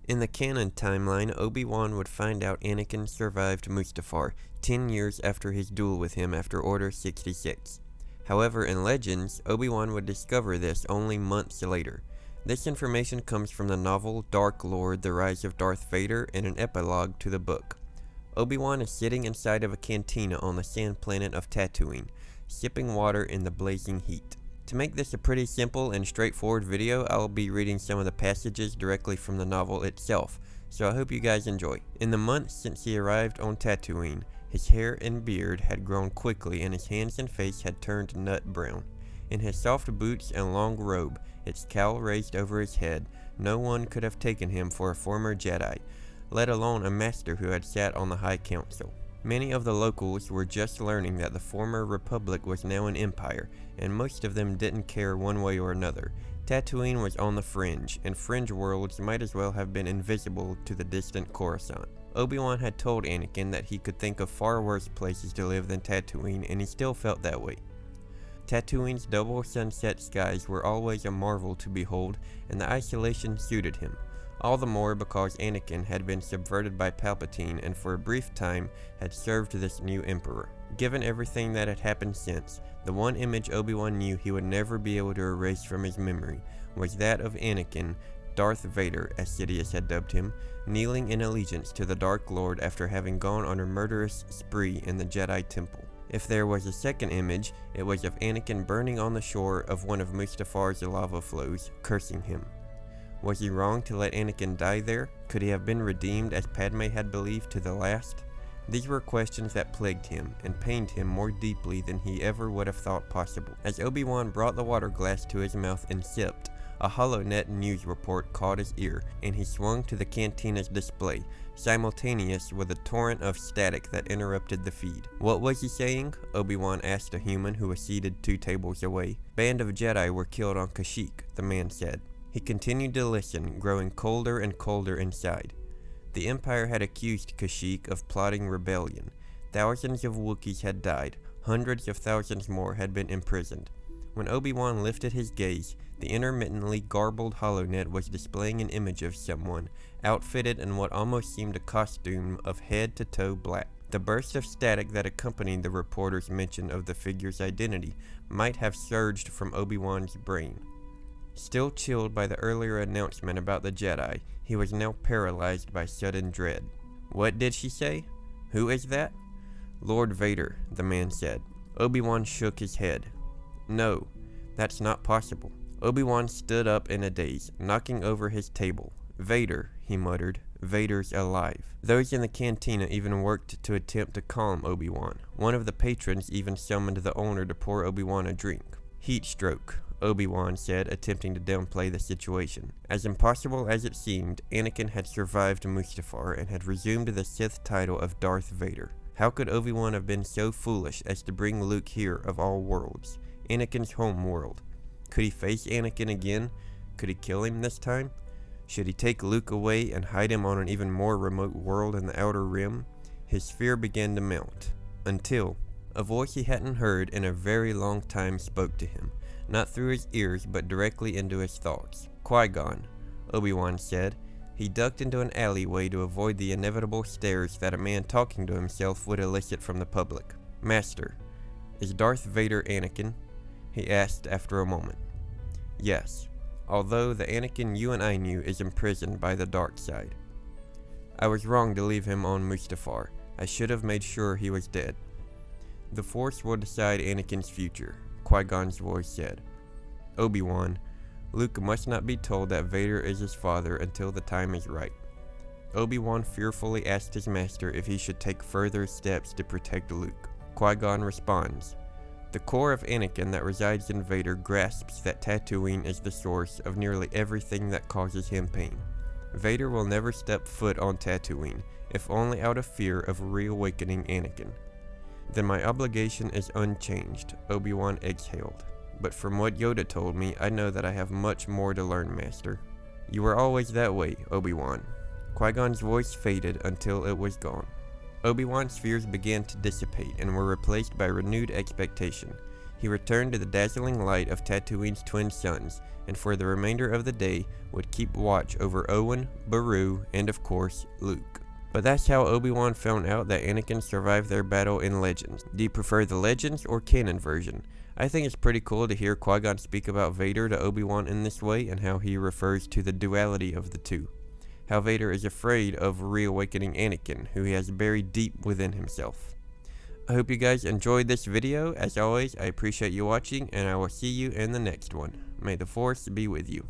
In the canon timeline, Obi-Wan would find out Anakin survived Mustafar 10 years after his duel with him after Order 66. However, in Legends, Obi-Wan would discover this only months later. This information comes from the novel Dark Lord: The Rise of Darth Vader and an epilogue to the book. Obi-Wan is sitting inside of a cantina on the sand planet of Tatooine, sipping water in the blazing heat. To make this a pretty simple and straightforward video, I'll be reading some of the passages directly from the novel itself, so I hope you guys enjoy. In the months since he arrived on Tatooine, his hair and beard had grown quickly and his hands and face had turned nut brown. In his soft boots and long robe, its cowl raised over his head, no one could have taken him for a former Jedi, let alone a master who had sat on the High Council. Many of the locals were just learning that the former Republic was now an empire, and most of them didn't care one way or another. Tatooine was on the fringe, and fringe worlds might as well have been invisible to the distant Coruscant. Obi-Wan had told Anakin that he could think of far worse places to live than Tatooine, and he still felt that way. Tatooine's double sunset skies were always a marvel to behold, and the isolation suited him. All the more because Anakin had been subverted by Palpatine and for a brief time had served this new emperor. Given everything that had happened since, the one image Obi-Wan knew he would never be able to erase from his memory was that of Anakin, Darth Vader, as Sidious had dubbed him, kneeling in allegiance to the Dark Lord after having gone on a murderous spree in the Jedi Temple. If there was a second image, it was of Anakin burning on the shore of one of Mustafar's lava flows, cursing him. Was he wrong to let Anakin die there? Could he have been redeemed as Padme had believed to the last? These were questions that plagued him and pained him more deeply than he ever would have thought possible. As Obi-Wan brought the water glass to his mouth and sipped, a HoloNet news report caught his ear, and he swung to the cantina's display, simultaneous with a torrent of static that interrupted the feed. What was he saying? Obi-Wan asked a human who was seated 2 tables away. Band of Jedi were killed on Kashyyyk, the man said. He continued to listen, growing colder and colder inside. The Empire had accused Kashyyyk of plotting rebellion. Thousands of Wookiees had died, hundreds of thousands more had been imprisoned. When Obi-Wan lifted his gaze, the intermittently garbled HoloNet was displaying an image of someone, outfitted in what almost seemed a costume of head-to-toe black. The burst of static that accompanied the reporter's mention of the figure's identity might have surged from Obi-Wan's brain. Still chilled by the earlier announcement about the Jedi, he was now paralyzed by sudden dread. What did she say? Who is that? Lord Vader, the man said. Obi-Wan shook his head. No, that's not possible. Obi-Wan stood up in a daze, knocking over his table. Vader, he muttered. Vader's alive. Those in the cantina even worked to attempt to calm Obi-Wan. One of the patrons even summoned the owner to pour Obi-Wan a drink. Heat stroke, Obi-Wan said, attempting to downplay the situation. As impossible as it seemed, Anakin had survived Mustafar and had resumed the Sith title of Darth Vader. How could Obi-Wan have been so foolish as to bring Luke here of all worlds? Anakin's home world. Could he face Anakin again? Could he kill him this time? Should he take Luke away and hide him on an even more remote world in the Outer Rim? His fear began to mount. Until a voice he hadn't heard in a very long time spoke to him. Not through his ears, but directly into his thoughts. Qui-Gon, Obi-Wan said. He ducked into an alleyway to avoid the inevitable stares that a man talking to himself would elicit from the public. Master, is Darth Vader Anakin? He asked after a moment. Yes, although the Anakin you and I knew is imprisoned by the dark side. I was wrong to leave him on Mustafar. I should have made sure he was dead. The Force will decide Anakin's future, Qui-Gon's voice said. Obi-Wan, Luke must not be told that Vader is his father until the time is right. Obi-Wan fearfully asked his master if he should take further steps to protect Luke. Qui-Gon responds, the core of Anakin that resides in Vader grasps that Tatooine is the source of nearly everything that causes him pain. Vader will never step foot on Tatooine, if only out of fear of reawakening Anakin. Then my obligation is unchanged, Obi-Wan exhaled. But from what Yoda told me, I know that I have much more to learn, Master. You were always that way, Obi-Wan. Qui-Gon's voice faded until it was gone. Obi-Wan's fears began to dissipate and were replaced by renewed expectation. he returned to the dazzling light of Tatooine's twin suns, and for the remainder of the day would keep watch over Owen, Beru, and of course, Luke. But that's how Obi-Wan found out that Anakin survived their battle in Legends. Do you prefer the Legends or canon version? I think it's pretty cool to hear Qui-Gon speak about Vader to Obi-Wan in this way and how he refers to the duality of the two. How Vader is afraid of reawakening Anakin, who he has buried deep within himself. I hope you guys enjoyed this video. As always, I appreciate you watching, and I will see you in the next one. May the Force be with you.